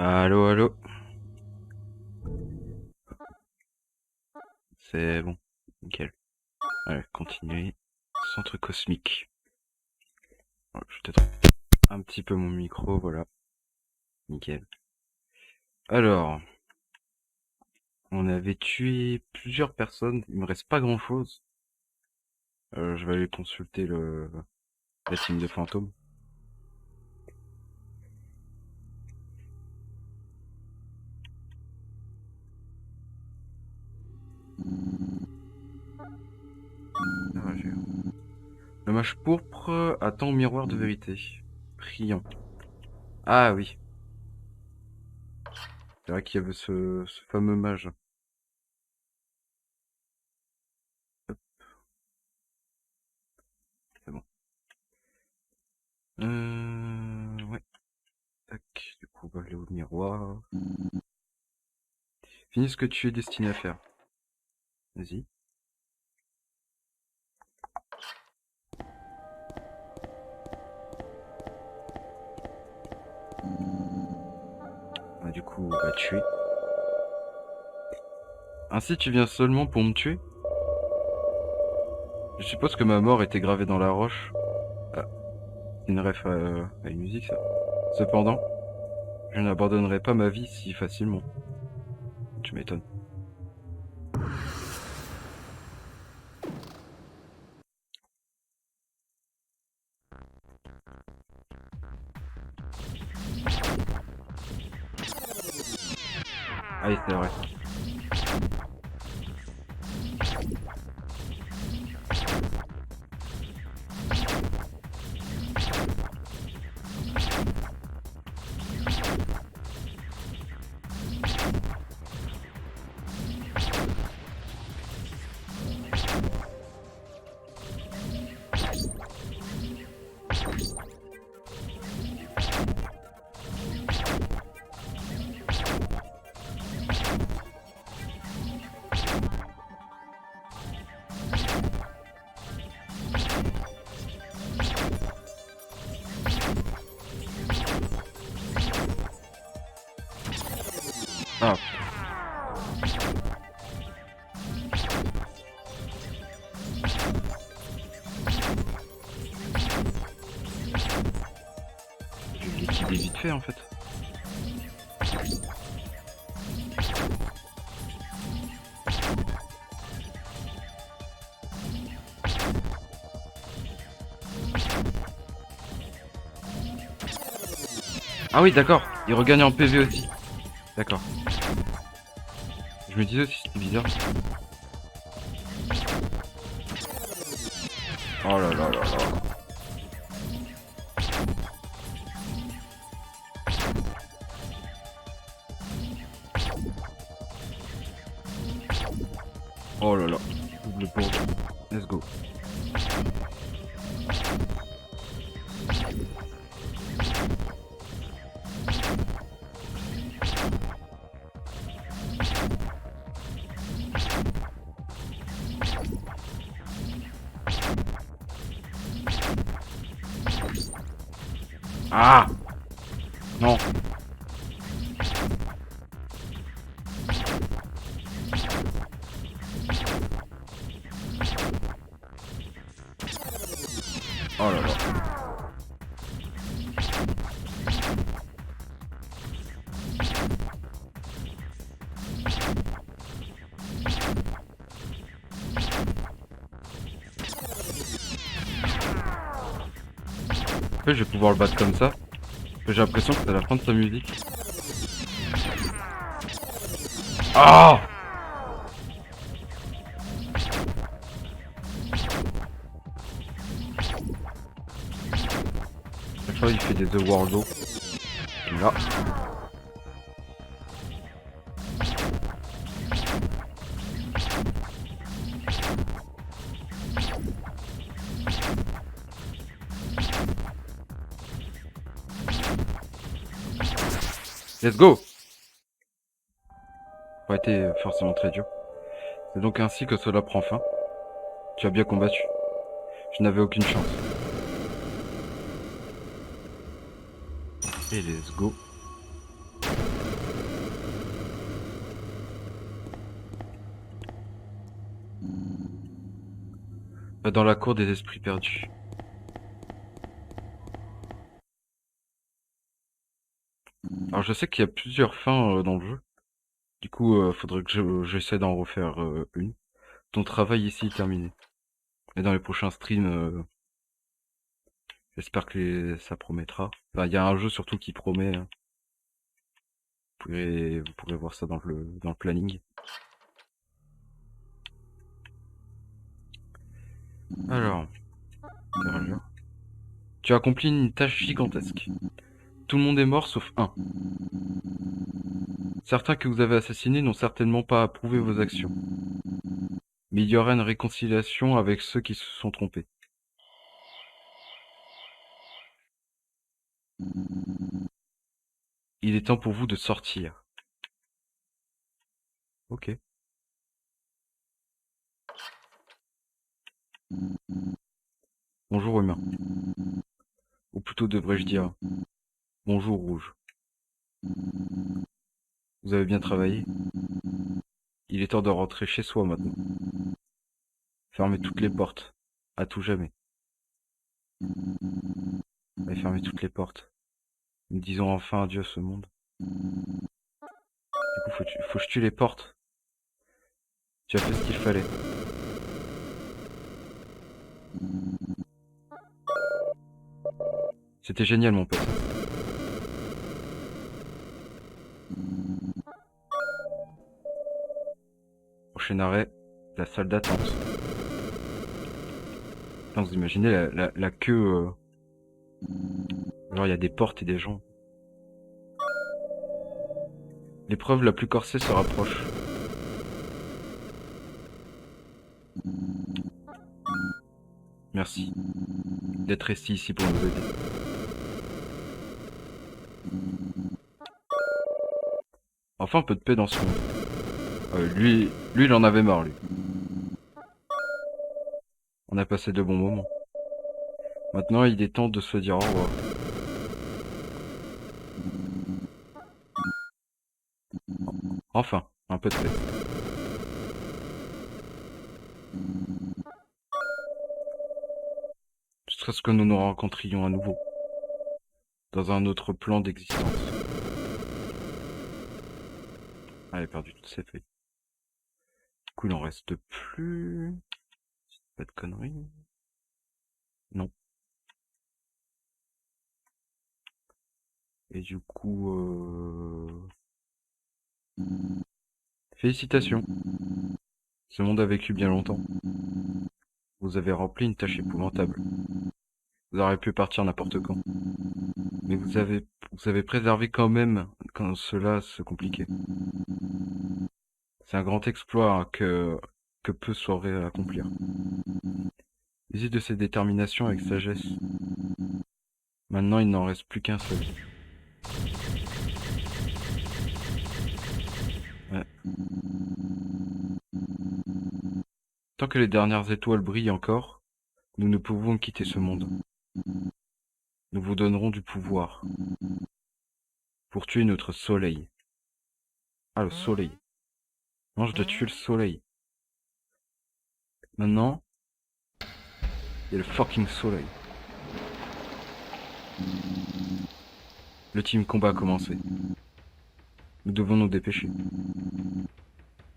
Allô, allô. C'est bon. Nickel. Allez, continuer. Centre cosmique. Ouais, je vais peut-être un petit peu mon micro, voilà. Nickel. Alors, on avait tué plusieurs personnes. Il me reste pas grand-chose. Je vais aller consulter la team de fantômes. Ah, le mage pourpre attend au miroir de vérité. Priant. Ah oui. C'est vrai qu'il y avait ce fameux mage. Hop, c'est bon. Ouais. Tac. Du coup, on va aller au miroir. Finis ce que tu es destiné à faire. Vas-y. Du coup, on va tuer. Ainsi, tu viens seulement pour me tuer? Je suppose que ma mort était gravée dans la roche. Ah, c'est une ref à une musique, ça. Cependant, je n'abandonnerai pas ma vie si facilement. Tu m'étonnes. Allez, c'est vrai. Ah, je vais le liquider vite fait en fait. Ah oui, d'accord. Il regagne en PV aussi. D'accord. Je me disais aussi c'était bizarre. Oh là là là là. Oh là là. Double bourre. Let's go. Ah non. Oh là là. En fait, je vais pouvoir le battre comme ça. J'ai l'impression que c'est la fin de sa musique. Ah! Chaque fois, il fait des The Worldo. Là. Let's go! Pas été forcément très dur. C'est donc ainsi que cela prend fin. Tu as bien combattu. Je n'avais aucune chance. Et let's go. Dans la cour des esprits perdus. Alors je sais qu'il y a plusieurs fins dans le jeu. Du coup, faudrait que j'essaie d'en refaire une. Ton travail ici est terminé. Et dans les prochains streams, j'espère que ça promettra. Enfin, il y a un jeu surtout qui promet, hein. Vous pourrez voir ça dans le planning. Alors, serveur. Tu as accompli une tâche gigantesque. Tout le monde est mort sauf un. Certains que vous avez assassinés n'ont certainement pas approuvé vos actions. Mais il y aura une réconciliation avec ceux qui se sont trompés. Il est temps pour vous de sortir. Ok. Bonjour humain. Ou plutôt devrais-je dire bonjour rouge. Vous avez bien travaillé? Il est temps de rentrer chez soi maintenant. Fermez toutes les portes. À tout jamais. Et fermez toutes les portes. Nous disons enfin adieu à ce monde. Du coup, faut que je tue les portes. Tu as fait ce qu'il fallait. C'était génial, mon pote. Prochain arrêt, la salle d'attente. Putain, vous imaginez la queue. Genre, il y a des portes et des gens. L'épreuve la plus corsée se rapproche. Merci d'être resté ici pour nous aider. Enfin un peu de paix dans ce monde. Lui, il en avait marre, lui. On a passé de bons moments. Maintenant, il est temps de se dire au revoir. Enfin, un peu de paix. Jusqu'à ce que nous nous rencontrions à nouveau. Dans un autre plan d'existence. Ah, j'ai perdu toutes ces feuilles. Du coup, il en reste plus. Pas de conneries. Non. Et du coup, félicitations. Ce monde a vécu bien longtemps. Vous avez rempli une tâche épouvantable. Vous auriez pu partir n'importe quand. Mais vous avez préservé quand même quand cela se compliquait. C'est un grand exploit hein, que peu sauraient accomplir. Usez de cette détermination avec sagesse. Maintenant, il n'en reste plus qu'un seul. Ouais. Tant que les dernières étoiles brillent encore, nous ne pouvons quitter ce monde. Nous vous donnerons du pouvoir pour tuer notre soleil. Ah, le soleil. Non, je dois tuer le soleil. Maintenant, il y a le fucking soleil. Le team combat a commencé. Nous devons nous dépêcher.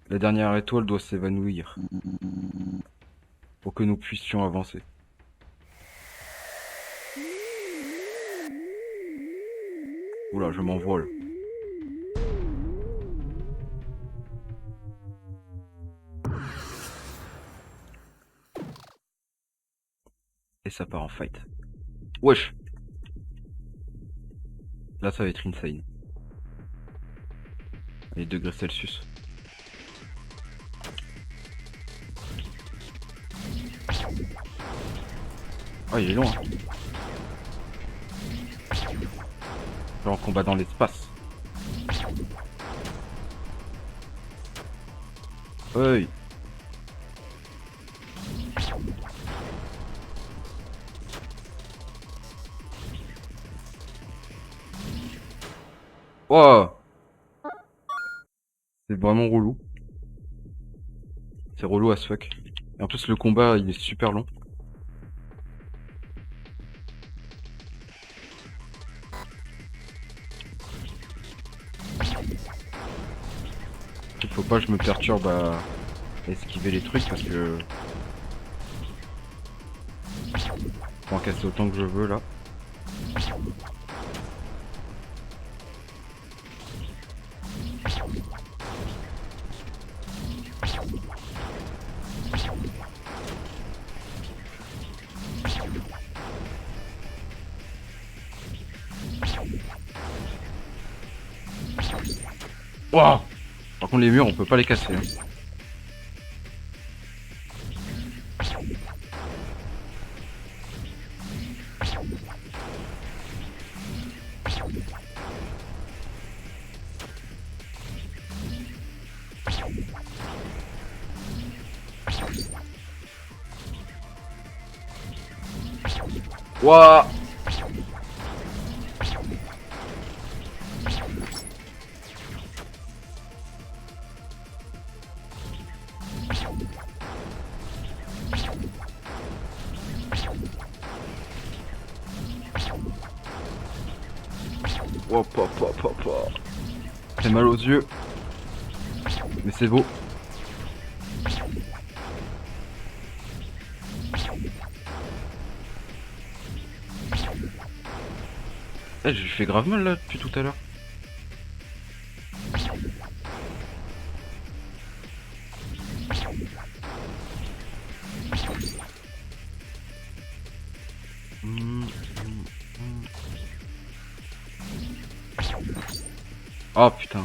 La dernière étoile doit s'évanouir pour que nous puissions avancer. Oula, je m'envole. Et ça part en fight. Wesh. Là, ça va être insane. Les degrés Celsius. Oh, il est loin. Genre en combat dans l'espace. Hey. Wow. C'est vraiment relou. C'est relou as fuck. Et en plus le combat il est super long. faut pas que je me perturbe à esquiver les trucs parce que... Je peux en casser autant que je veux là. Wouah! Par contre les murs on peut pas les casser. Hein. Wouah! Hop hop hop hop hop. Fait mal aux yeux. Mais c'est beau. Eh, je lui fais grave mal là depuis tout à l'heure. Oh putain.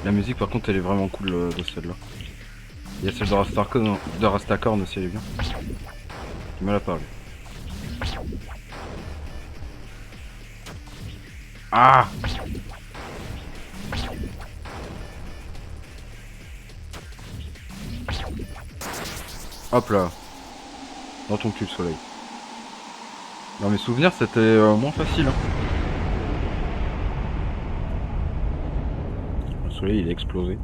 La musique par contre elle est vraiment cool de celle-là. Il y a celle de Rastacorn aussi, elle est bien. J'ai mal à parler. Ah! Hop là. Dans ton cul le soleil. Dans mes souvenirs c'était moins facile. Hein. Le soleil il a explosé.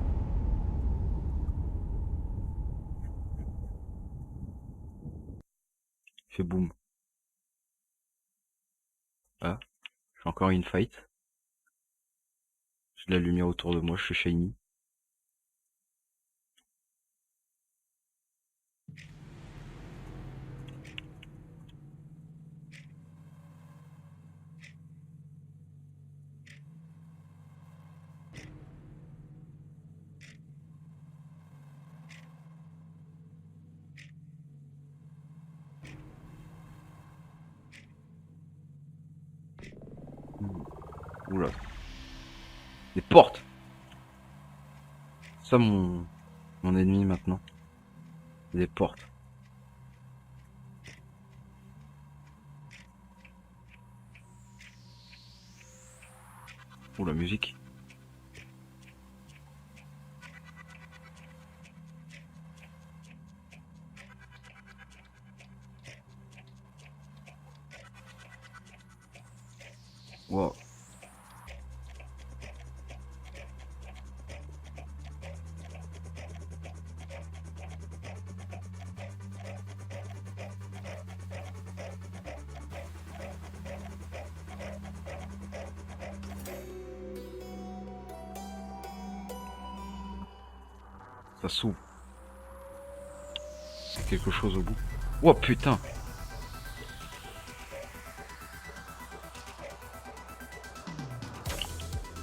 Il fait boum. Ah, je fais encore une fight. J'ai de la lumière autour de moi, je suis shiny. Oula. Des portes. Ça mon ennemi maintenant. Des portes. Oh la musique. Wow. Ça s'ouvre. Quelque chose au bout. Oh putain.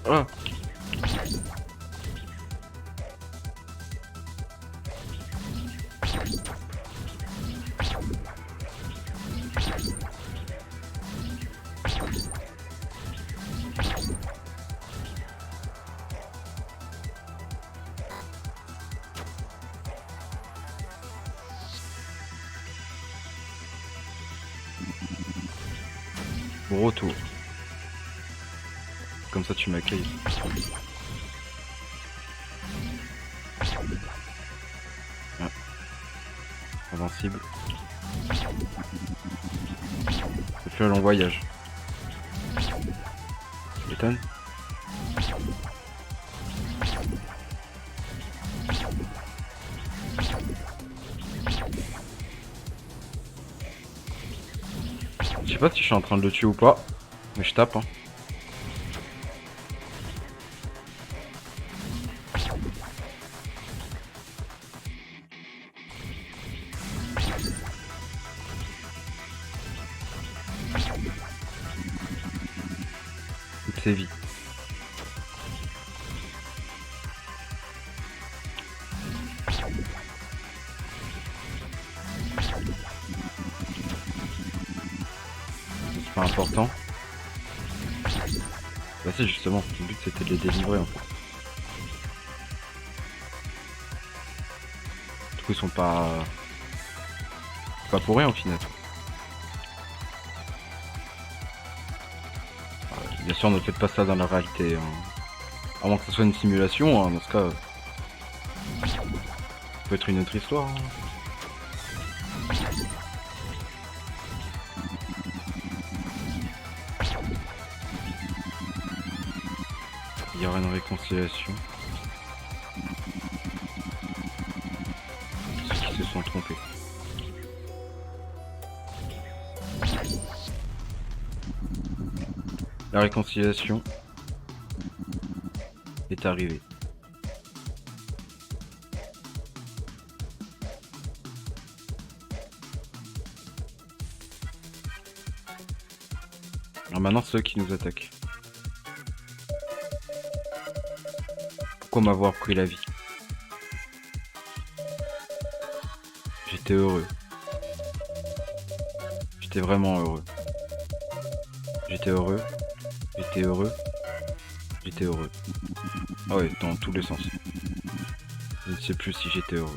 Ah. Bon retour. Comme ça tu m'accueilles. Ah. Invincible. C'est plus un long voyage. M'étonne. Je sais pas si je suis en train de le tuer ou pas, mais je tape hein. Toutes ses vies. C'est pas important. Bah si justement, le but c'était de les délivrer en fait. Du coup ils sont pas pour rien au final. Bien sûr ne faites pas ça dans la réalité. Hein. À moins que ce soit une simulation, hein, dans ce cas. Ça peut être une autre histoire. Hein. Il y aura une réconciliation. Ceux qui se sont trompés. La réconciliation est arrivée. Alors maintenant ceux qui nous attaquent. Pourquoi m'avoir pris la vie? J'étais heureux. J'étais vraiment heureux. J'étais heureux. J'étais heureux. J'étais heureux. Ah ouais, dans tous les sens. Je ne sais plus si j'étais heureux.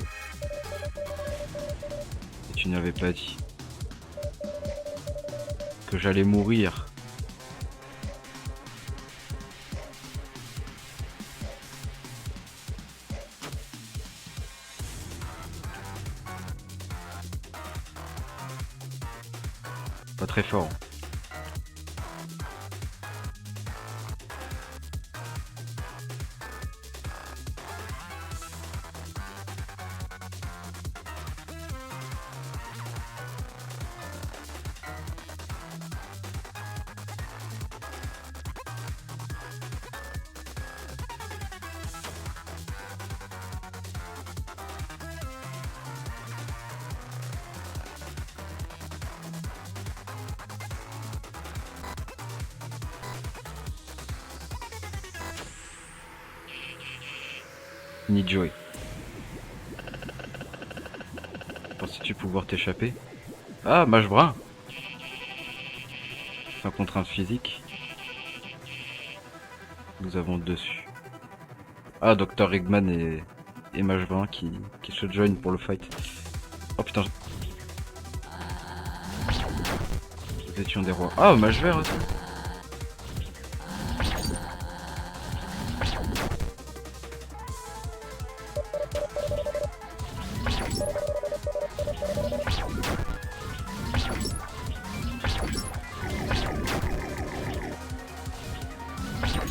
Et tu n'avais pas dit que j'allais mourir. Pas très fort. Ni Joey. Pensais-tu pouvoir t'échapper? Ah, mage brun. Sans contrainte physique. Nous avons dessus. Ah, Dr. Eggman et mage brun qui se joignent pour le fight. Oh putain. Nous étions des rois. Ah, mage vert aussi.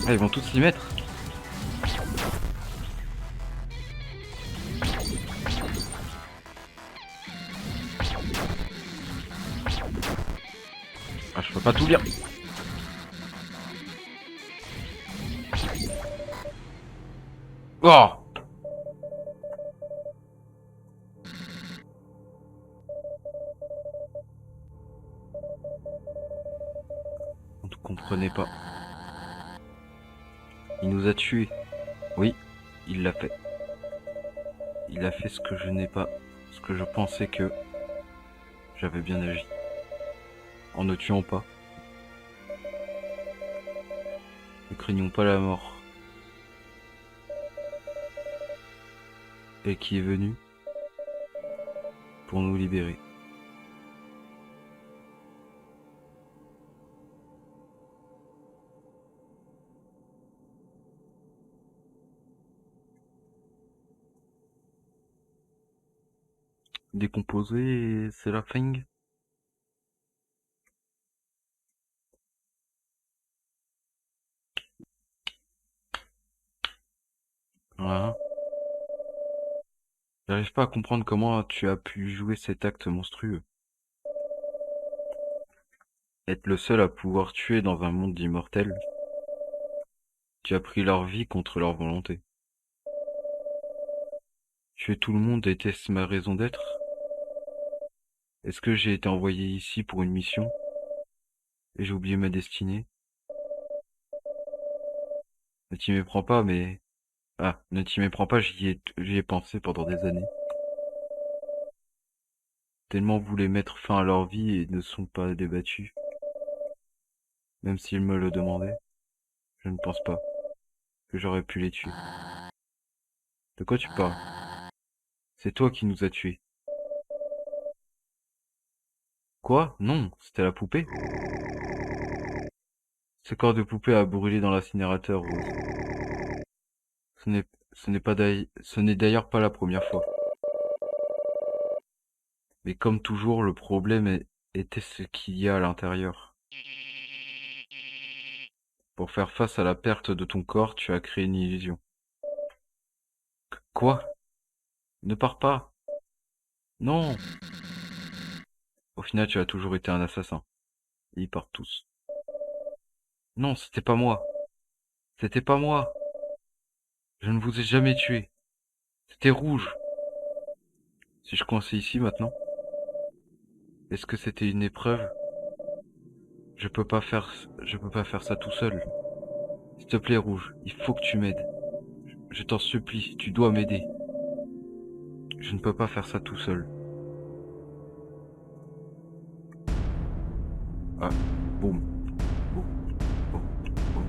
Ah, ils vont tous s'y mettre. Ah, je peux pas tout lire. Oh! On ne comprenait pas. Il nous a tués. Oui, il l'a fait. Il a fait ce que je n'ai pas. Ce que je pensais que j'avais bien agi. En ne tuant pas. Ne craignons pas la mort. Et qui est venu pour nous libérer. décomposé et c'est la fin. Voilà. J'arrive pas à comprendre comment tu as pu jouer cet acte monstrueux. Être le seul à pouvoir tuer dans un monde d'immortels. Tu as pris leur vie contre leur volonté. Tuer tout le monde était-ce ma raison d'être? Est-ce que j'ai été envoyé ici pour une mission et j'ai oublié ma destinée? Ne t'y méprends pas, mais... Ah, ne t'y méprends pas, j'y ai pensé pendant des années. Tellement voulaient mettre fin à leur vie et ne sont pas débattus. Même s'ils me le demandaient, je ne pense pas que j'aurais pu les tuer. De quoi tu parles? C'est toi qui nous as tués. Quoi? Non, c'était la poupée. Ce corps de poupée a brûlé dans l'incinérateur, Rose. Ce n'est, ce n'est d'ailleurs pas la première fois. Mais comme toujours, le problème était ce qu'il y a à l'intérieur. Pour faire face à la perte de ton corps, tu as créé une illusion. Quoi? Ne pars pas! Non! Au final, tu as toujours été un assassin. Et ils partent tous. Non, c'était pas moi. C'était pas moi. Je ne vous ai jamais tué. C'était Rouge. Si je coincais ici maintenant, est-ce que c'était une épreuve? Je peux pas faire ça tout seul. S'il te plaît, Rouge, il faut que tu m'aides. Je t'en supplie, tu dois m'aider. Je ne peux pas faire ça tout seul. Ah, boum, boum, boum, boum.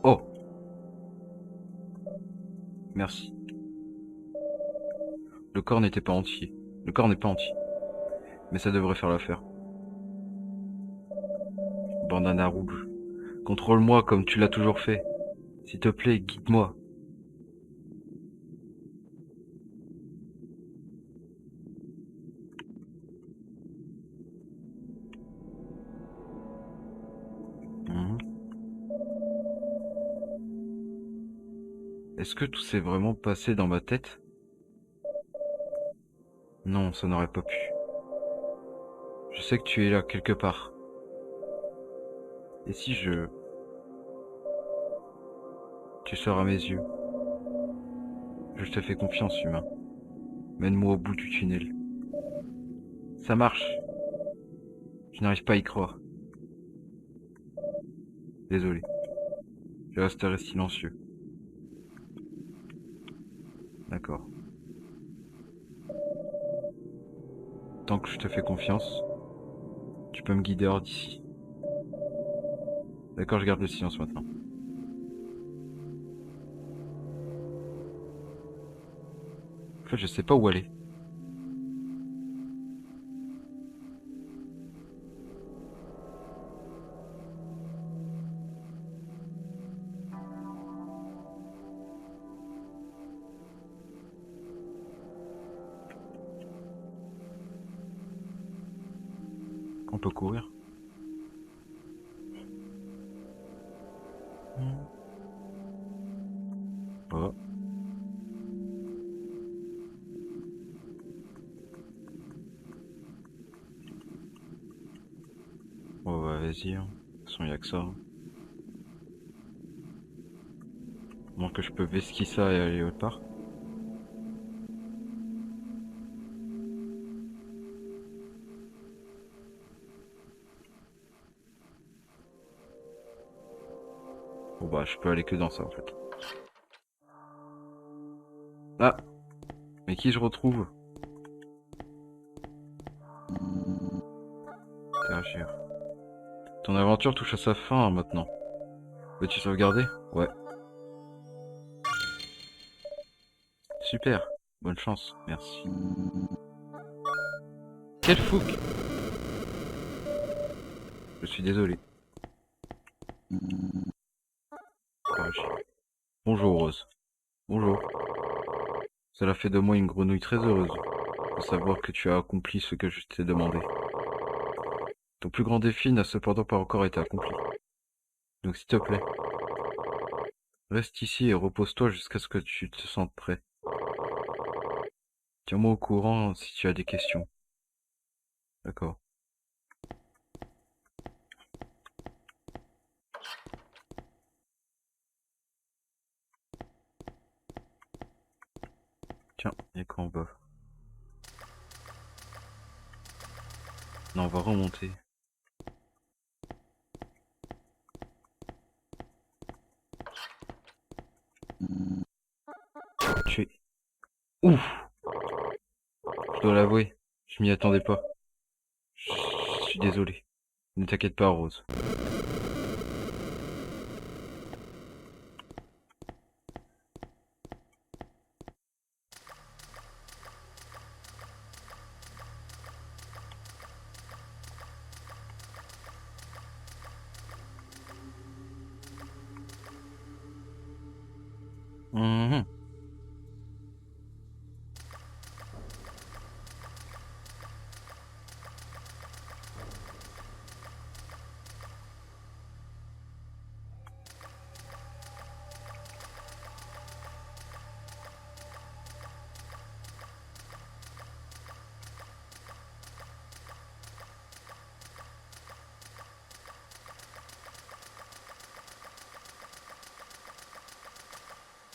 Oh, merci. Le corps n'était pas entier. Le corps n'est pas entier. Mais ça devrait faire l'affaire. Bandana rouge. Contrôle-moi comme tu l'as toujours fait. S'il te plaît, guide-moi. Mhm. Est-ce que tout s'est vraiment passé dans ma tête? Non, ça n'aurait pas pu. Je sais que tu es là quelque part. Et si je... Tu sors à mes yeux. Je te fais confiance, humain. Mène-moi au bout du tunnel. Ça marche. Je n'arrive pas à y croire. Désolé. Je resterai silencieux. D'accord. Tant que je te fais confiance, tu peux me guider hors d'ici. D'accord, je garde le silence maintenant. En fait, je sais pas où aller. On peut courir. Oh. Oh bah vas-y, hein. De toute façon, y a que ça. Hein. Moins que je peux vesquiller ça et aller autre part. Bon bah je peux aller que dans ça en fait. Ah! Mais qui je retrouve? Interagir. Ton aventure touche à sa fin maintenant. Veux-tu sauvegarder? Ouais. Super. Bonne chance. Merci. Quel fouque! Je suis désolé. Courage. Bonjour Rose. Bonjour. Cela fait de moi une grenouille très heureuse de savoir que tu as accompli ce que je t'ai demandé. Ton plus grand défi n'a cependant pas encore été accompli. Donc s'il te plaît, reste ici et repose-toi jusqu'à ce que tu te sentes prêt. Tiens-moi au courant si tu as des questions. D'accord. Tiens, il y a quoi en bas? Non, on va remonter. Tu es... Ouf! Je dois l'avouer, je m'y attendais pas. Je suis désolé. Ne t'inquiète pas, Rose. Mhm.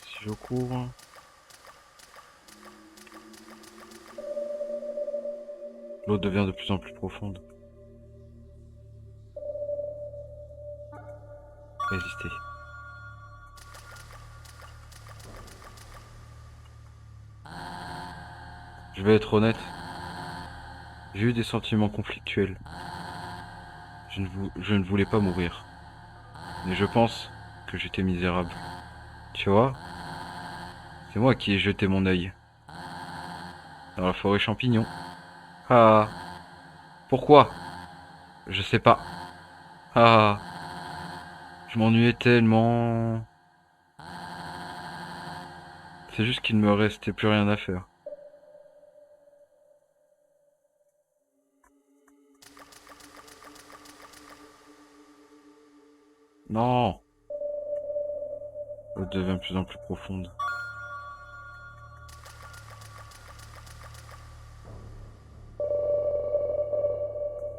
Si je cours... L'eau devient de plus en plus profonde. Résister. Je vais être honnête. J'ai eu des sentiments conflictuels. Je ne voulais pas mourir. Mais je pense que j'étais misérable. Tu vois, c'est moi qui ai jeté mon œil dans la forêt champignon. Ah, pourquoi? Je sais pas. Ah, je m'ennuyais tellement. C'est juste qu'il ne me restait plus rien à faire. Non, l'eau devient de plus en plus profonde.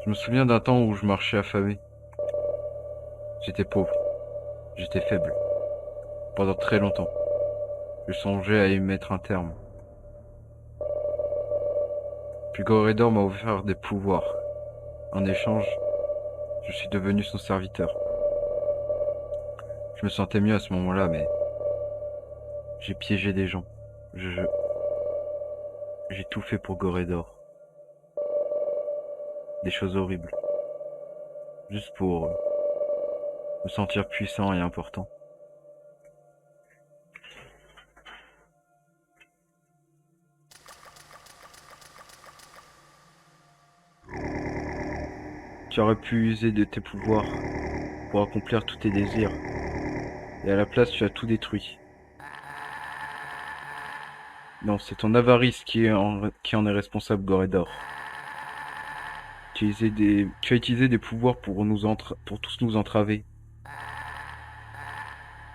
Je me souviens d'un temps où je marchais affamé. J'étais pauvre, j'étais faible. Pendant très longtemps, je songeais à y mettre un terme. Puis Goredor m'a offert des pouvoirs. En échange, je suis devenu son serviteur. Je me sentais mieux à ce moment-là, mais j'ai piégé des gens. Je- J'ai tout fait pour Goredor. Des choses horribles. Juste pour me sentir puissant et important. Tu aurais pu user de tes pouvoirs pour accomplir tous tes désirs. Et à la place, tu as tout détruit. Non, c'est ton avarice qui en est responsable, Goredor. Tu as utilisé des pouvoirs pour tous nous entraver.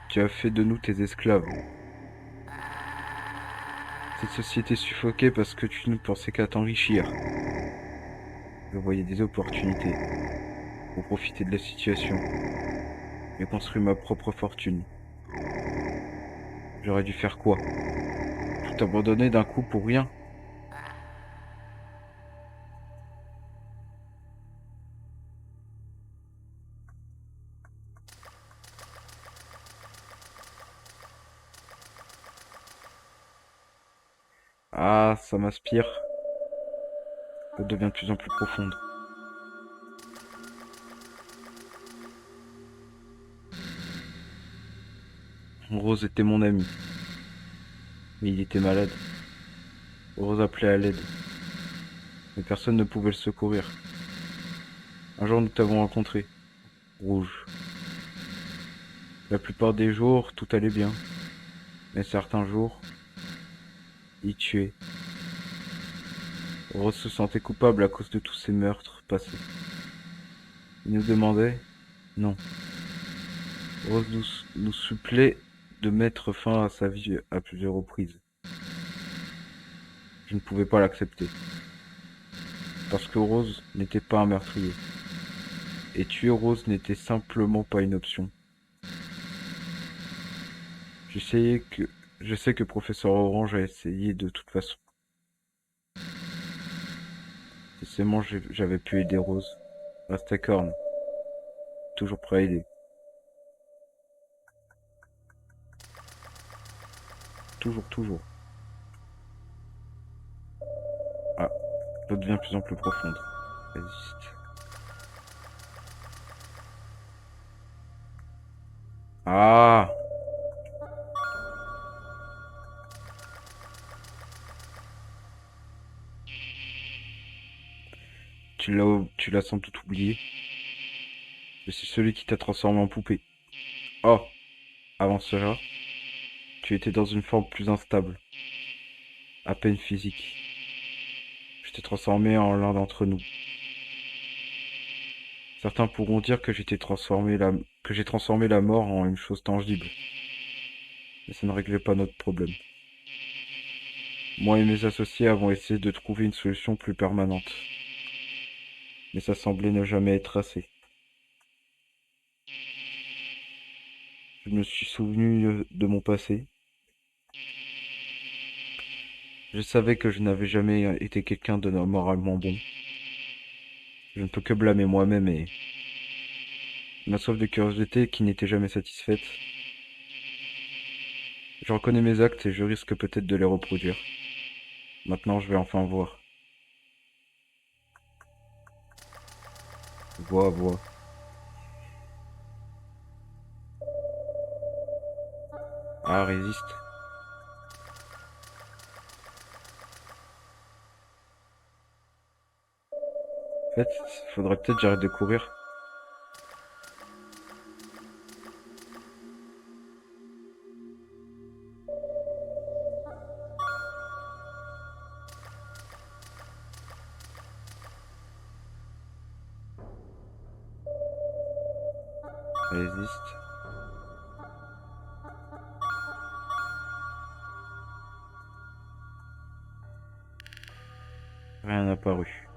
Tu as fait de nous tes esclaves. Cette société suffoquait parce que tu ne pensais qu'à t'enrichir. Je voyais des opportunités pour profiter de la situation et construire ma propre fortune. J'aurais dû faire quoi? Tout abandonner d'un coup pour rien? Ah, ça m'inspire. Elle devient de plus en plus profonde. Rose était mon ami, mais il était malade. Rose appelait à l'aide, mais personne ne pouvait le secourir. Un jour nous t'avons rencontré, Rouge. La plupart des jours, tout allait bien. Mais certains jours, il tuait. Rose se sentait coupable à cause de tous ces meurtres passés. Il nous demandait, non. Rose nous supplée de mettre fin à sa vie à plusieurs reprises. Je ne pouvais pas l'accepter. Parce que Rose n'était pas un meurtrier. Et tuer Rose n'était simplement pas une option. J'essayais que... Je sais que Professeur Orange a essayé de toute façon. Si seulement j'avais pu aider Rose. Reste corne. Toujours prêt à aider. Toujours, toujours. Ah, l'eau devient de plus en plus profonde. Résiste. Ah! Tu l'as sans doute oublié. Je suis celui qui t'a transformé en poupée. Oh! Avant cela, tu étais dans une forme plus instable. À peine physique. Je t'ai transformé en l'un d'entre nous. Certains pourront dire que que j'ai transformé la mort en une chose tangible. Mais ça ne réglait pas notre problème. Moi et mes associés avons essayé de trouver une solution plus permanente. Mais ça semblait ne jamais être assez. Je me suis souvenu de mon passé. Je savais que je n'avais jamais été quelqu'un de moralement bon. Je ne peux que blâmer moi-même et ma soif de curiosité qui n'était jamais satisfaite. Je reconnais mes actes et je risque peut-être de les reproduire. Maintenant, je vais enfin voir. Vois, vois. Ah, résiste. En fait, faudrait peut-être que j'arrête de courir. Résiste. Rien n'a apparu.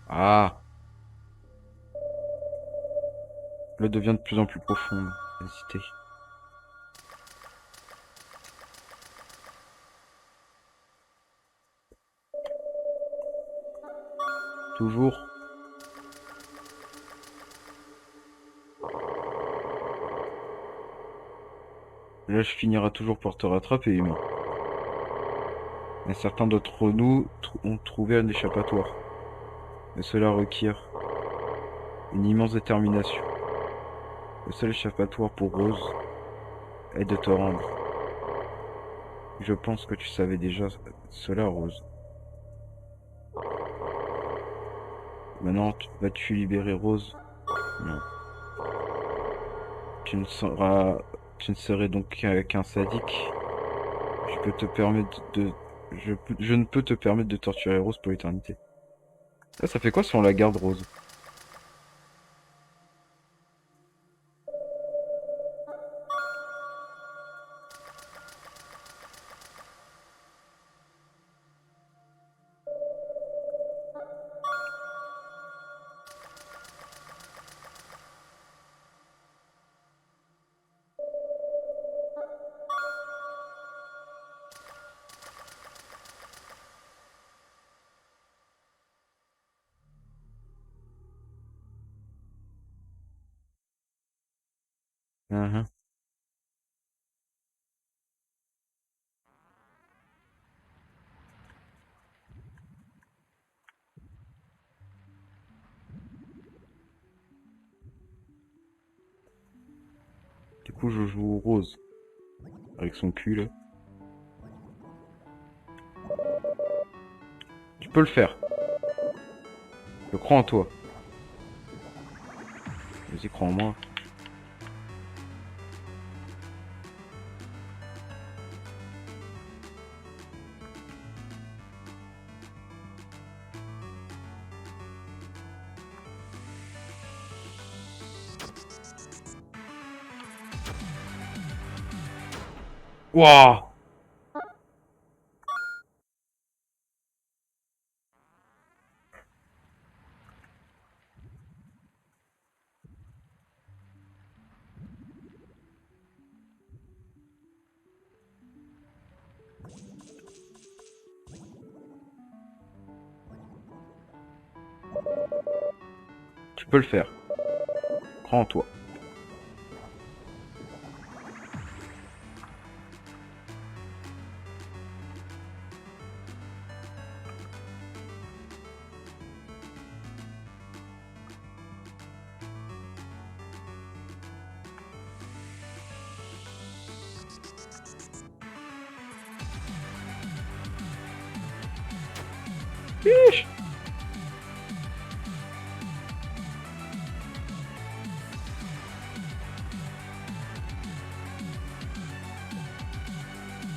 Ah! L'eau devient de plus en plus profonde. Hésiter. Toujours. L'âge finira toujours par te rattraper, humain. Mais certains d'entre nous ont trouvé un échappatoire. Mais cela requiert une immense détermination. Le seul échappatoire pour Rose est de te rendre. Je pense que tu savais déjà cela, Rose. Maintenant, vas-tu libérer Rose? Non. Tu ne seras, tu ne serais donc qu'un sadique. Je peux te permettre de, je ne peux te permettre de torturer Rose pour l'éternité. Ah, ça fait quoi si on la garde, Rose? Uhum. Du coup, je joue Rose avec son cul là. Tu peux le faire. Je crois en toi. Vas-y, crois en moi. Wouah! Tu peux le faire. Crois en toi. Chiche.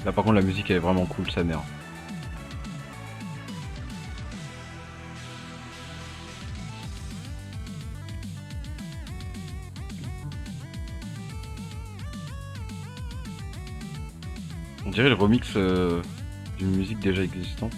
Là par contre la musique elle est vraiment cool sa mère. On dirait le remix d'une musique déjà existante.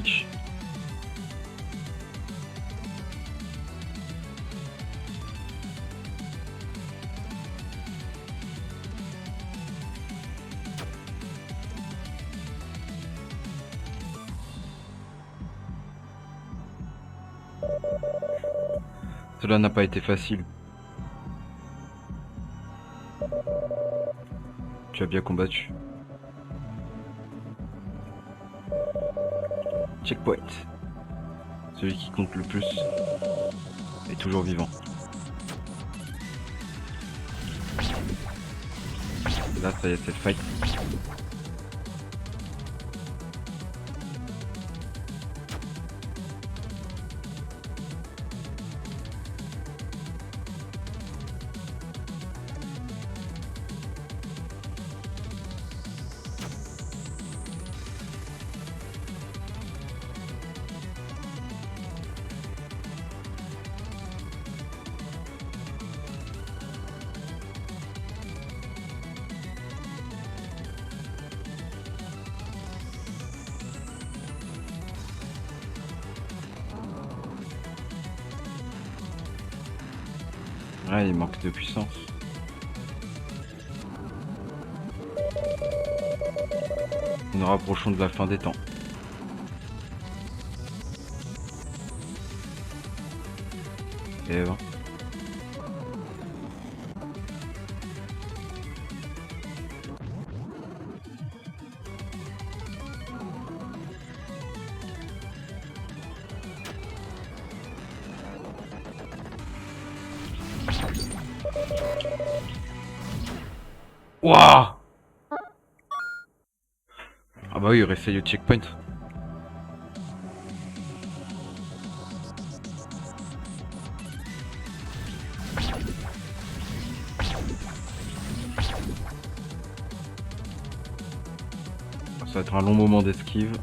Ish. Cela n'a pas été facile. Tu as bien combattu. Checkpoint. Celui qui compte le plus est toujours vivant. Là, ça y est, c'est le fight. Ouais, il manque de puissance. Nous nous rapprochons de la fin des temps. Et ben. Wouah! Ah bah oui, il réessaye le checkpoint. Ça va être un long moment d'esquive.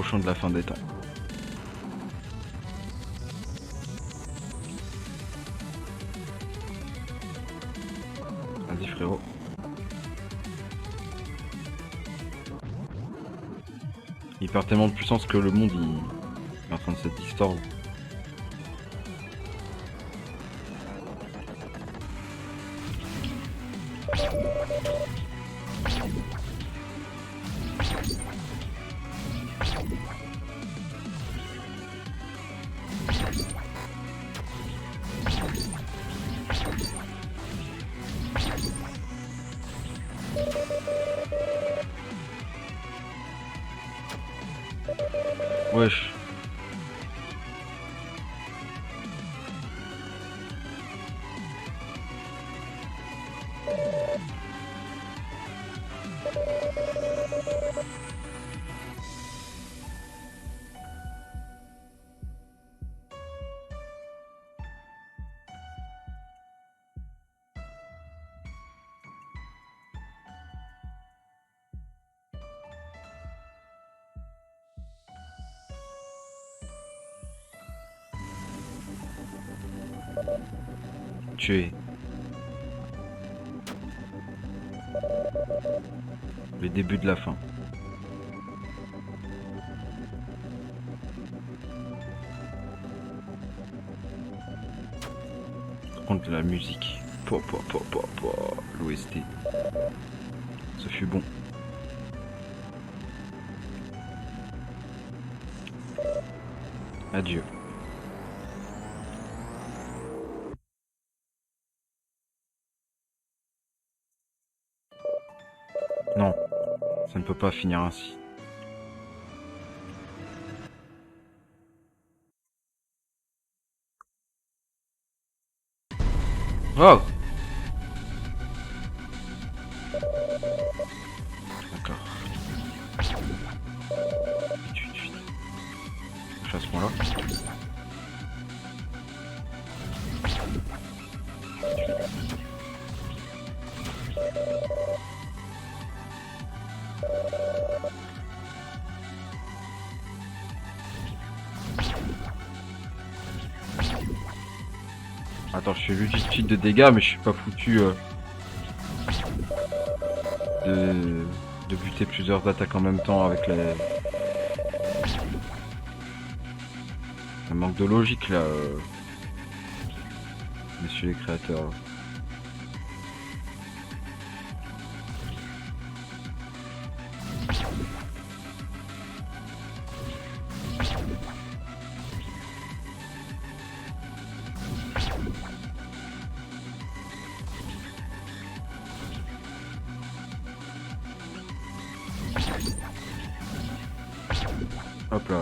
approchons de la fin des temps. Vas-y frérot. Il perd tellement de puissance que le monde il est en train de se distordre. Wesh. Tué. Le début de la fin. Par contre la musique. L'OST. Ce fut bon. Adieu. Non, ça ne peut pas finir ainsi. Oh! D'accord. Je fais à ce point-là. Attends, je fais juste de dégâts, mais je suis pas foutu de buter plusieurs attaques en même temps avec les... Un manque de logique là, messieurs les créateurs. Hop là.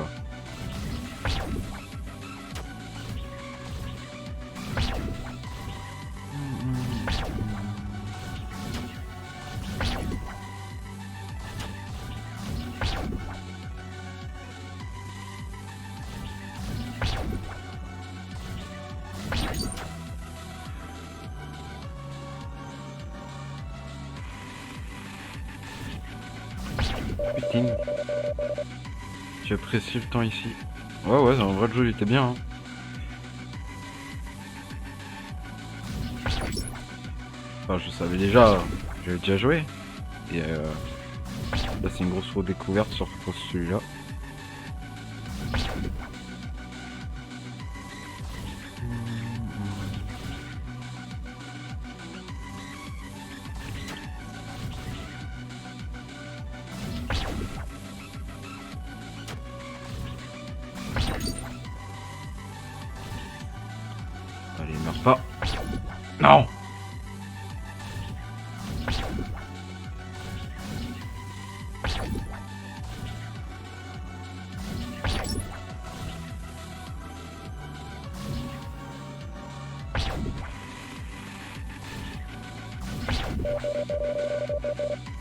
Putain. J'apprécie le temps ici. Ouais, en vrai le jeu il était bien. Hein. Enfin, je savais déjà, j'avais déjà joué. Et là c'est une grosse redécouverte sur celui-là. Allez, meurs pas. Non!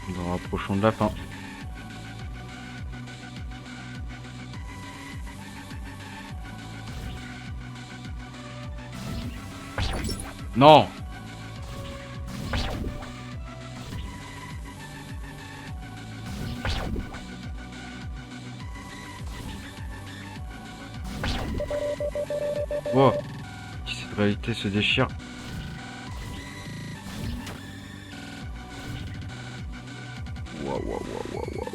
Nous rapprochons de la fin. Non! Oh, si cette réalité se déchire. Waouh, waouh, waouh, waouh, waouh.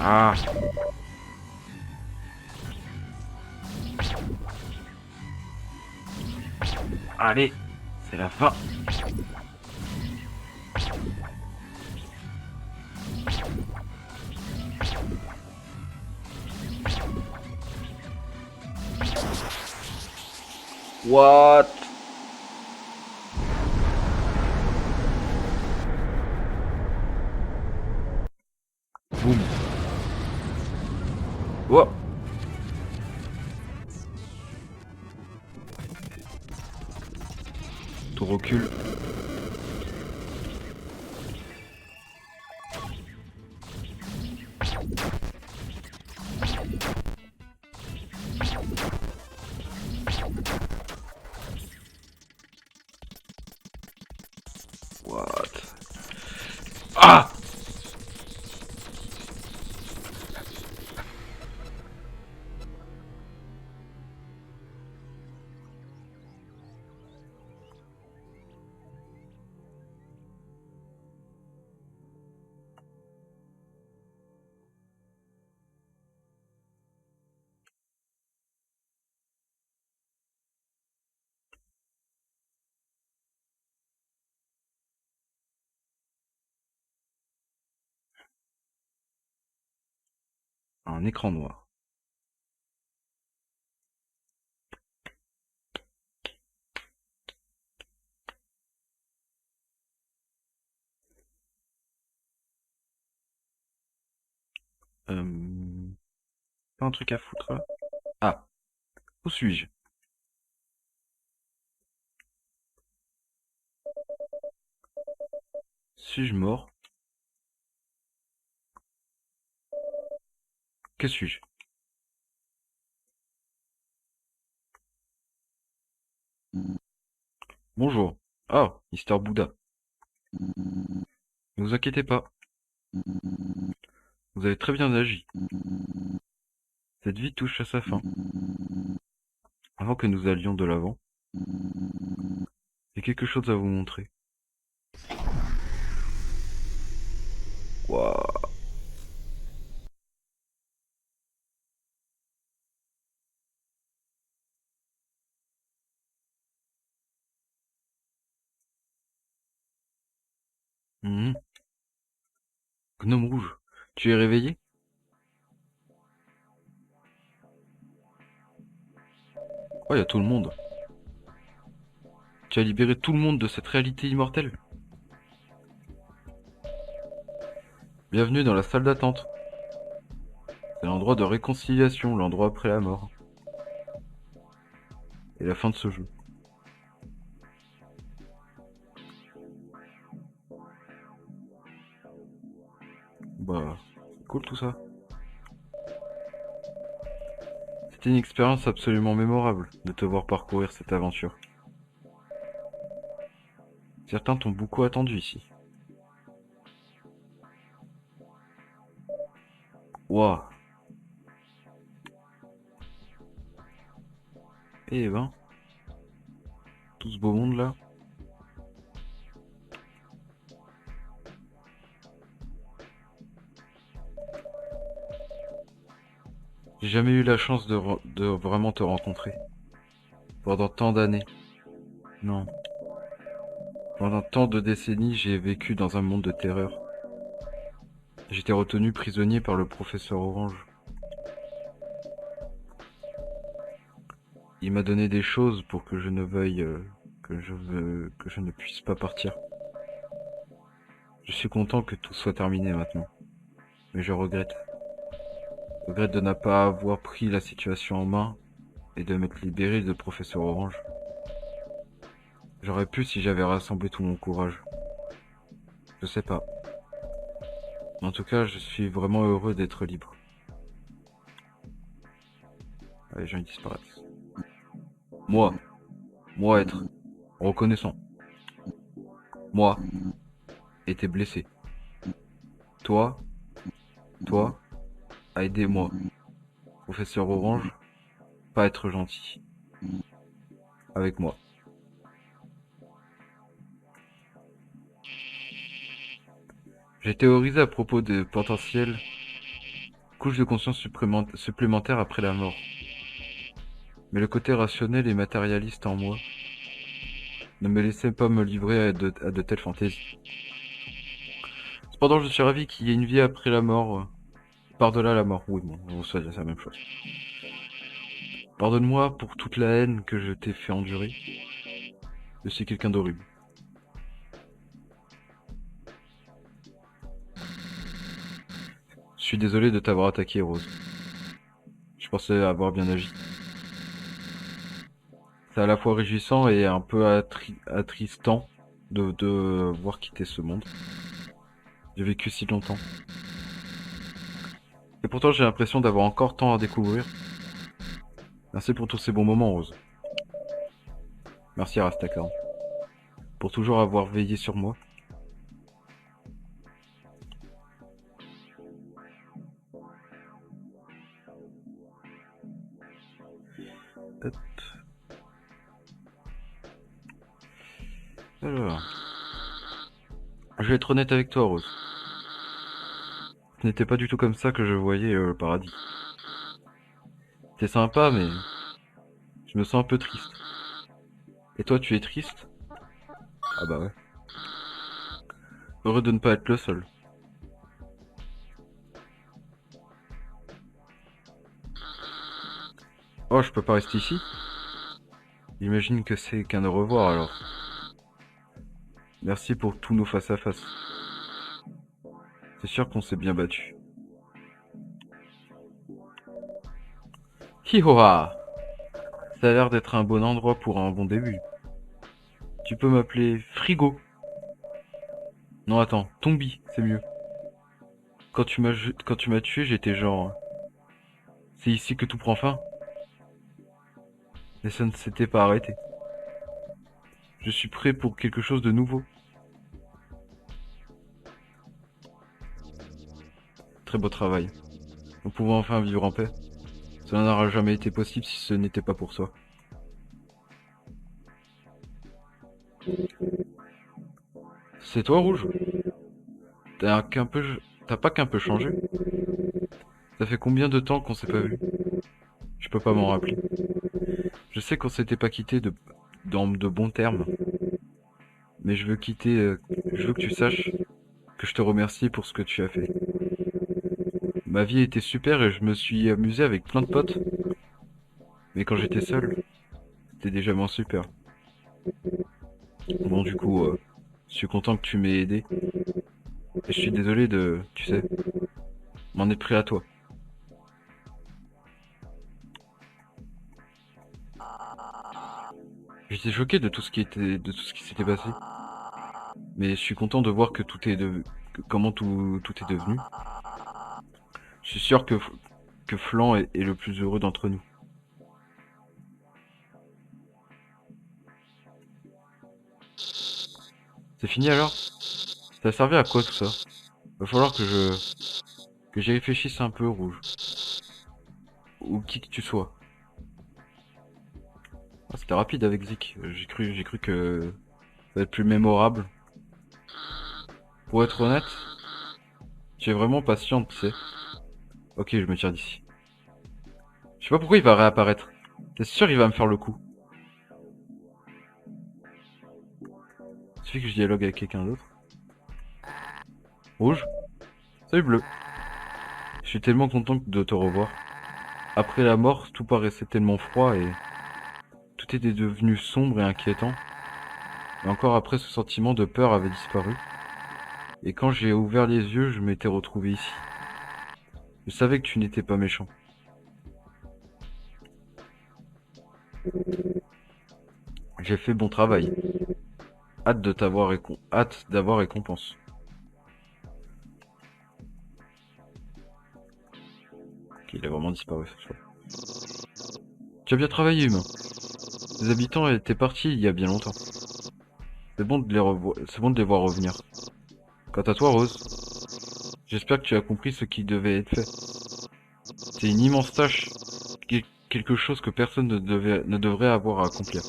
Ah, allez, c'est la fin. What? Boum. Oh. Tout recule. What? Ah! Un écran noir. Pas un truc à foutre là? Ah, où suis-je? Suis-je mort? Que suis-je? Bonjour. Oh, Mister Bouddha. Ne vous inquiétez pas, vous avez très bien agi. Cette vie touche à sa fin. Avant que nous allions de l'avant, j'ai quelque chose à vous montrer. Waouh. Mhm. Gnome rouge, tu es réveillé? Oh, il y a tout le monde. Tu as libéré tout le monde de cette réalité immortelle. Bienvenue dans la salle d'attente. C'est l'endroit de réconciliation, l'endroit après la mort. Et la fin de ce jeu. Bah, c'est cool tout ça. C'était une expérience absolument mémorable de te voir parcourir cette aventure. Certains t'ont beaucoup attendu ici. Waouh. Eh ben, tout ce beau monde là. J'ai jamais eu la chance de vraiment te rencontrer. Pendant tant d'années. Non. Pendant tant de décennies, j'ai vécu dans un monde de terreur. J'étais retenu prisonnier par le professeur Orange. Il m'a donné des choses pour que je ne veuille, que je ne puisse pas partir. Je suis content que tout soit terminé maintenant. Mais je regrette. Je regrette de ne pas avoir pris la situation en main et de m'être libéré de professeur Orange. J'aurais pu si j'avais rassemblé tout mon courage. Je sais pas. En tout cas, je suis vraiment heureux d'être libre. les gens ils disparaissent. Moi être reconnaissant. Moi été blessé. Toi à aider moi. Professeur Orange, pas être gentil. Avec moi. J'ai théorisé à propos de potentielles couches de conscience supplémentaires après la mort. Mais le côté rationnel et matérialiste en moi ne me laissait pas me livrer à de telles fantaisies. Cependant, je suis ravi qu'il y ait une vie après la mort, par-delà la mort. Oui, bon, on soit c'est la même chose. Pardonne-moi pour toute la haine que je t'ai fait endurer. Je suis quelqu'un d'horrible. Je suis désolé de t'avoir attaqué, Rose. Je pensais avoir bien agi. C'est à la fois réjouissant et un peu attristant de voir quitter ce monde. J'ai vécu si longtemps. Et pourtant, j'ai l'impression d'avoir encore tant à découvrir. Merci pour tous ces bons moments, Rose. Merci à Rastakan. Pour toujours avoir veillé sur moi. Hop. Alors. Je vais être honnête avec toi, Rose. Ce n'était pas du tout comme ça que je voyais le paradis. C'est sympa, mais je me sens un peu triste. Et toi, tu es triste? Ah bah ouais. Heureux de ne pas être le seul. Oh, je peux pas rester ici? J'imagine que c'est qu'un au revoir alors. Merci pour tous nos face-à-face. C'est sûr qu'on s'est bien battu. Hihoha! Ça a l'air d'être un bon endroit pour un bon début. Tu peux m'appeler Frigo. Non, attends, Tombi, c'est mieux. Quand tu m'as tué, j'étais genre... C'est ici que tout prend fin. Mais ça ne s'était pas arrêté. Je suis prêt pour quelque chose de nouveau. Très beau travail. Nous pouvons enfin vivre en paix. Cela n'aurait jamais été possible si ce n'était pas pour toi. C'est toi, Rouge? T'as pas qu'un peu changé? Ça fait combien de temps qu'on s'est pas vu? Je peux pas m'en rappeler. Je sais qu'on s'était pas quitté dans de bons termes. Mais je veux que tu saches que je te remercie pour ce que tu as fait. Ma vie était super et je me suis amusé avec plein de potes. Mais quand j'étais seul, c'était déjà moins super. Bon, du coup, je suis content que tu m'aies aidé. Et je suis désolé tu sais, m'en être pris à toi. J'étais choqué de tout ce qui s'était passé. Mais je suis content de voir que comment tout est devenu. Je suis sûr que Flan est le plus heureux d'entre nous. C'est fini alors? Ça a servi à quoi tout ça? Va falloir que j'y réfléchisse un peu, Rouge. Ou qui que tu sois. Ah, c'était rapide avec Zik. J'ai cru que ça va être plus mémorable. Pour être honnête, tu es vraiment patiente, tu sais. Ok, je me tire d'ici. Je sais pas pourquoi il va réapparaître. T'es sûr il va me faire le coup? Il suffit que je dialogue avec quelqu'un d'autre. Rouge? Salut Bleu. Je suis tellement content de te revoir. Après la mort, tout paraissait tellement froid et tout était devenu sombre et inquiétant. Et encore après, ce sentiment de peur avait disparu. Et quand j'ai ouvert les yeux, je m'étais retrouvé ici. Je savais que tu n'étais pas méchant. J'ai fait bon travail. Hâte d'avoir récompense. Ok, il a vraiment disparu cette fois. Tu as bien travaillé, humain. Les habitants étaient partis il y a bien longtemps. C'est bon de les voir revenir. Quant à toi, Rose, j'espère que tu as compris ce qui devait être fait. C'est une immense tâche, quelque chose que personne ne devrait avoir à accomplir.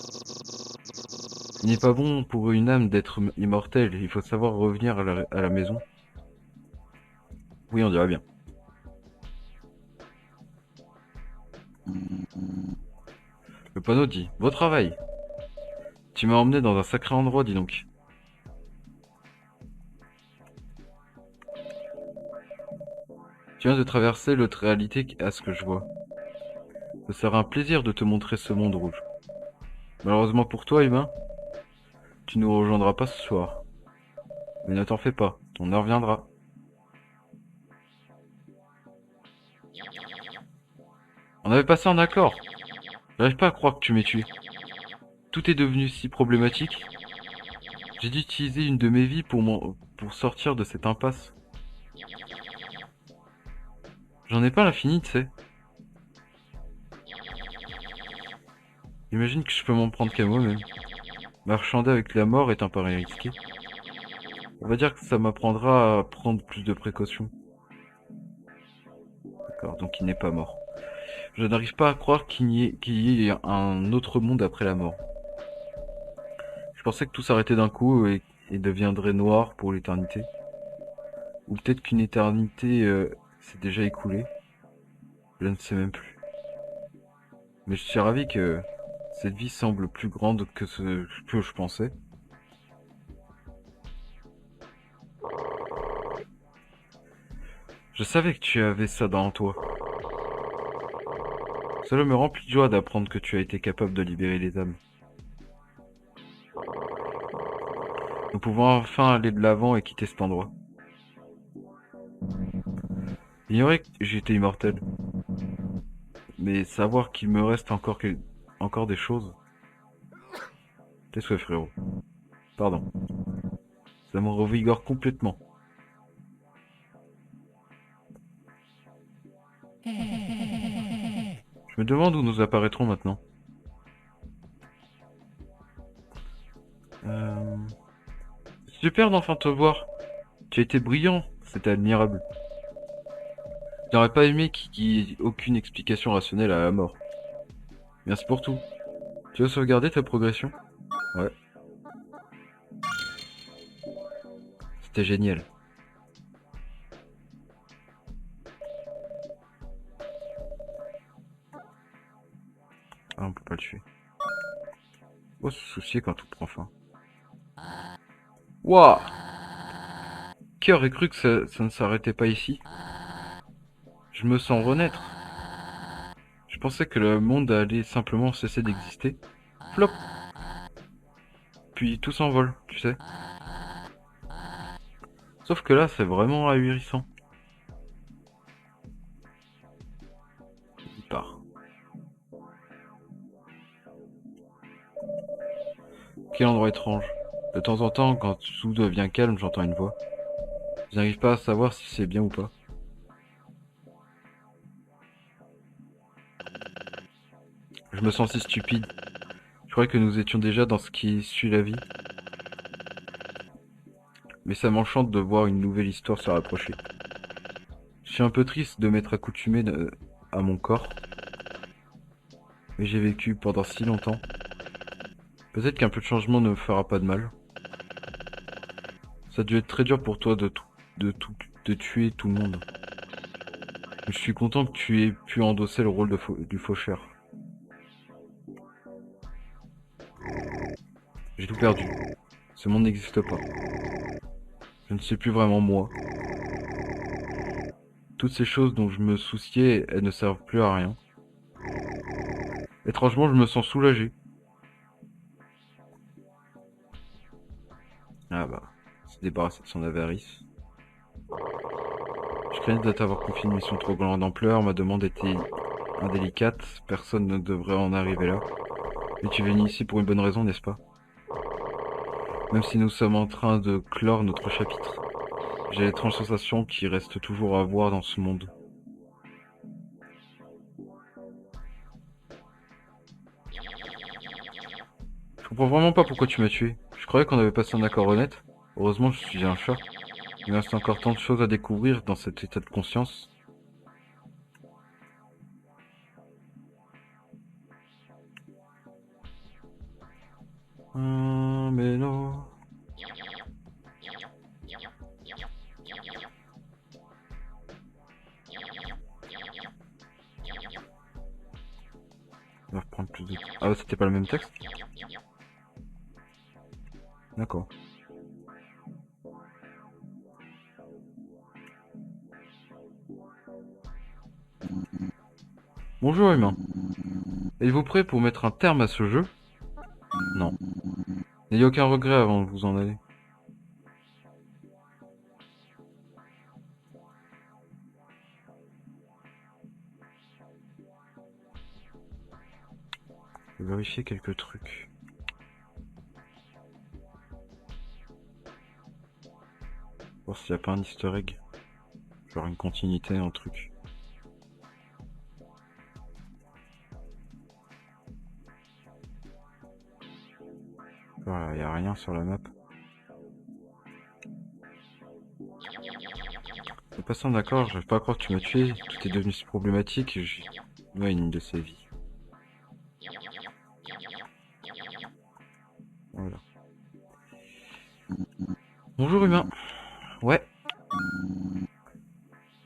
Il n'est pas bon pour une âme d'être immortelle, il faut savoir revenir à la maison. Oui, on dirait bien. Le panneau dit « Beau travail !» Tu m'as emmené dans un sacré endroit, dis donc. Tu viens de traverser l'autre réalité à ce que je vois. Ce sera un plaisir de te montrer ce monde rouge. Malheureusement pour toi, humain, tu ne nous rejoindras pas ce soir. Mais ne t'en fais pas, ton heure viendra. On avait passé un accord. J'arrive pas à croire que tu m'aies tué. Tout est devenu si problématique. J'ai dû utiliser une de mes vies pour sortir de cette impasse. J'en ai pas l'infini, tu sais. Imagine que je peux m'en prendre qu'à moi-même. Marchander avec la mort est un pari risqué. On va dire que ça m'apprendra à prendre plus de précautions. D'accord, donc il n'est pas mort. Je n'arrive pas à croire qu'il y ait un autre monde après la mort. Je pensais que tout s'arrêtait d'un coup et deviendrait noir pour l'éternité. Ou peut-être qu'une éternité s'est déjà écoulée. Je ne sais même plus. Mais je suis ravi que cette vie semble plus grande que ce que je pensais. Je savais que tu avais ça dans toi. Cela me remplit de joie d'apprendre que tu as été capable de libérer les âmes. Nous pouvons enfin aller de l'avant et quitter cet endroit. Ignorer que j'étais immortel. Mais savoir qu'il me reste encore des choses. Tes souhaits, frérot. Pardon. Ça me revigore complètement. Je me demande où nous apparaîtrons maintenant. Super d'enfin te voir. Tu as été brillant, c'était admirable. Je n'aurais pas aimé qu'il y ait aucune explication rationnelle à la mort. Merci pour tout. Tu veux sauvegarder ta progression? Ouais. C'était génial. Ah, on peut pas le tuer. Faut se soucier quand tout prend fin. Wouah! Qui aurait cru que ça ne s'arrêtait pas ici? Je me sens renaître. Je pensais que le monde allait simplement cesser d'exister. Flop! Puis tout s'envole, tu sais. Sauf que là, c'est vraiment ahurissant. Il part. Quel endroit étrange. De temps en temps, quand tout devient calme, j'entends une voix. Je n'arrive pas à savoir si c'est bien ou pas. Je me sens si stupide. Je croyais que nous étions déjà dans ce qui suit la vie. Mais ça m'enchante de voir une nouvelle histoire se rapprocher. Je suis un peu triste de m'être accoutumé à mon corps. Mais j'ai vécu pendant si longtemps. Peut-être qu'un peu de changement ne me fera pas de mal. Ça a dû être très dur pour toi de tuer tout le monde. Mais je suis content que tu aies pu endosser le rôle du faucheur. J'ai tout perdu. Ce monde n'existe pas. Je ne suis plus vraiment moi. Toutes ces choses dont je me souciais, elles ne servent plus à rien. Étrangement, je me sens soulagé. Ah bah, se débarrasser de son avarice. Je craignais de t'avoir confié une mission trop grande ampleur, ma demande était indélicate, personne ne devrait en arriver là. Mais tu es venu ici pour une bonne raison, n'est-ce pas? Même si nous sommes en train de clore notre chapitre, j'ai l'étrange sensation qu'il reste toujours à voir dans ce monde. comprends vraiment pas pourquoi tu m'as tué. Je croyais qu'on avait passé un accord honnête. Heureusement, je suis un chat. Il me reste encore tant de choses à découvrir dans cet état de conscience. Mais non. On va reprendre plus de... Ah ouais, c'était pas le même texte? D'accord. Bonjour humain. Êtes-vous prêt pour mettre un terme à ce jeu? Non. N'ayez aucun regret avant de vous en aller. Je vais vérifier quelques trucs. Voir s'il n'y a pas un easter egg. Genre une continuité, un truc. Voilà, il n'y a rien sur la map. En passant d'accord, je vais pas croire que tu m'as tué. Tout est devenu si problématique et j'ai... Ouais, une de sa vie. Voilà. Bonjour humain. Ouais.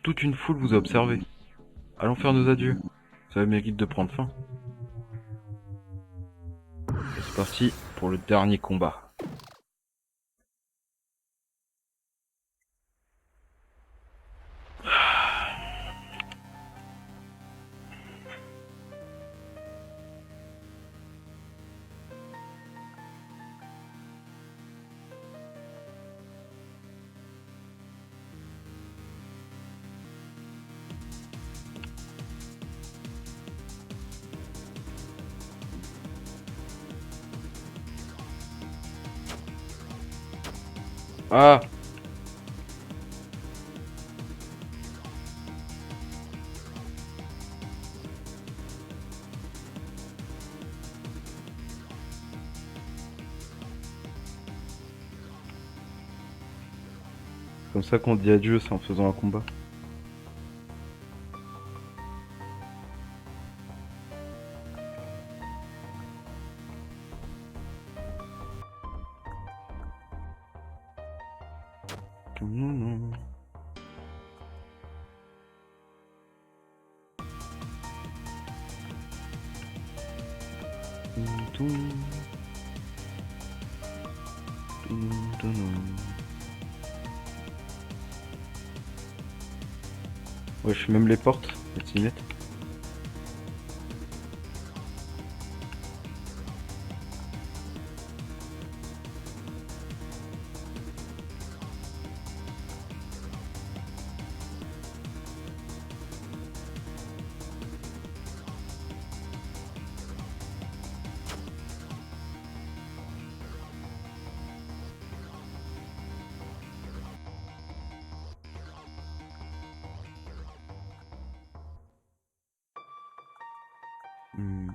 Toute une foule vous a observé. Allons faire nos adieux. Ça mérite de prendre fin. Et c'est parti pour le dernier combat. Ah! C'est comme ça qu'on dit adieu, c'est en faisant un combat. Non, non. Ouais, je fais même les portes, elles s'y mettent. Hmm.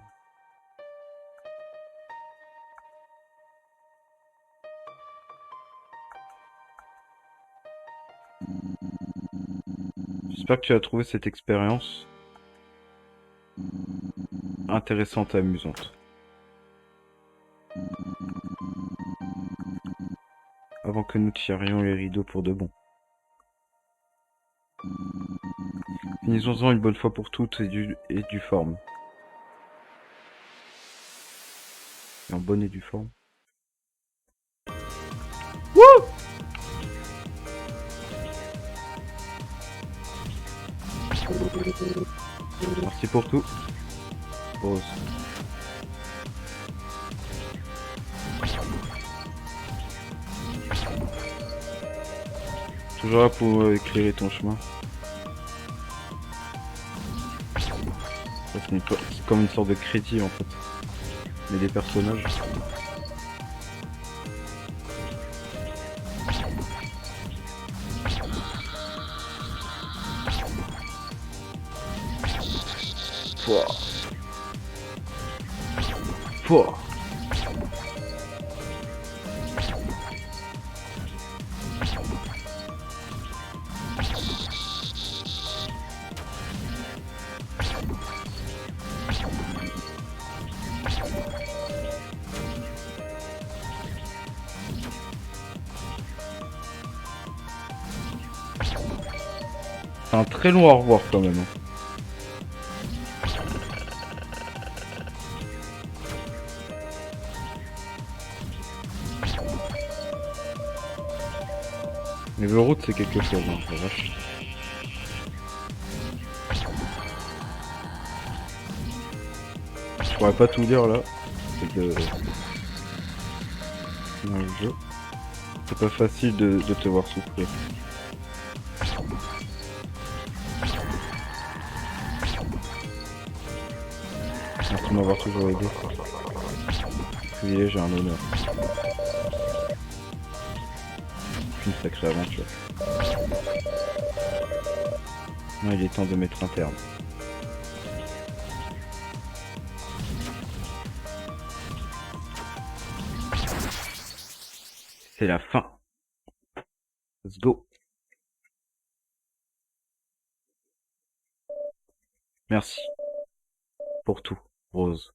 J'espère que tu as trouvé cette expérience intéressante et amusante. Avant que nous tirions les rideaux pour de bon. Finissons-en une bonne fois pour toutes et du forme. Et en bonne et due forme. Wouh! Merci pour tout. Rose. Toujours là pour éclairer ton chemin. Ça, c'est comme une sorte de crédit en fait. Mais des personnages. Pouah. Pouah. C'est un très long au revoir quand même. Hein. Mais le route c'est quelque chose, hein, la vache. Je pourrais pas tout lire là. C'est que... dans le jeu. C'est pas facile de te voir souffrir. Merci de m'avoir toujours aidé. Privilège et un honneur. Une sacrée aventure. Non, il est temps de mettre un terme. C'est la fin. Let's go. Merci. Pour tout, Rose.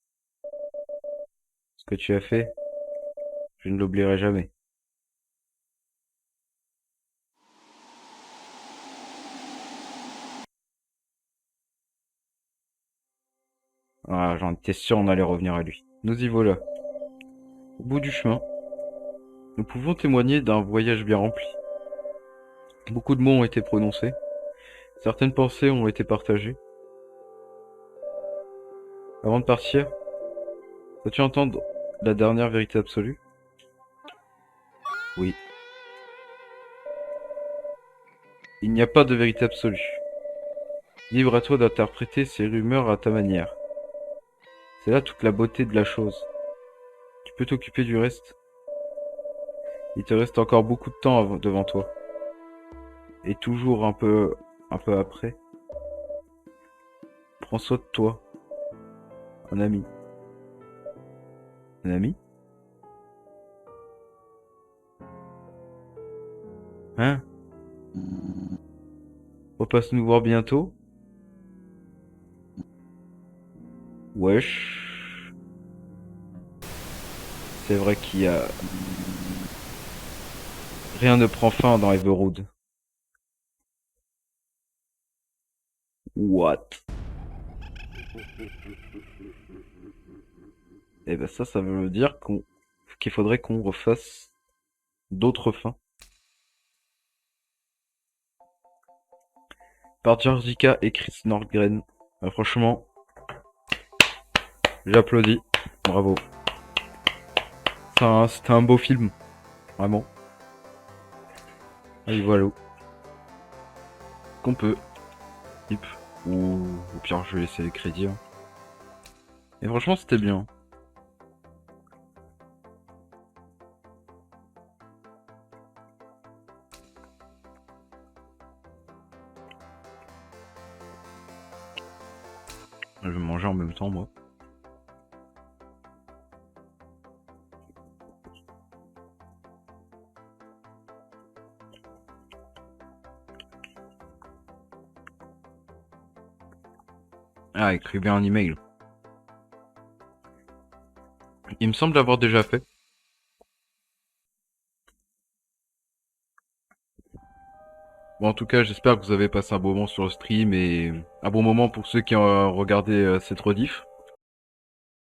Ce que tu as fait, je ne l'oublierai jamais. Ah, j'en étais sûr on allait revenir à lui. Nous y voilà. Au bout du chemin, nous pouvons témoigner d'un voyage bien rempli. Beaucoup de mots ont été prononcés. Certaines pensées ont été partagées. Avant de partir, veux-tu entendre la dernière vérité absolue? Oui. Il n'y a pas de vérité absolue. Libre à toi d'interpréter ces rumeurs à ta manière. C'est là toute la beauté de la chose. Tu peux t'occuper du reste. Il te reste encore beaucoup de temps devant toi. Et toujours un peu après. Prends soin de toi. Un ami. Un ami? Hein? Repasse nous voir bientôt? Wesh. C'est vrai qu'il y a... Rien ne prend fin dans Everwood. What? Et ben ça veut dire qu'il faudrait qu'on refasse d'autres fins. Par Georgica et Chris Nordgren. Franchement, j'applaudis. Bravo. C'était un beau film. Vraiment. Allez, voilà. Qu'on peut. Hip. Ou au pire, je vais laisser les crédits. Hein. Et franchement, c'était bien. Je vais manger en même temps, moi. Ah, écrivez un email. Il me semble l'avoir déjà fait. Bon, en tout cas, j'espère que vous avez passé un bon moment sur le stream et un bon moment pour ceux qui ont regardé cette rediff.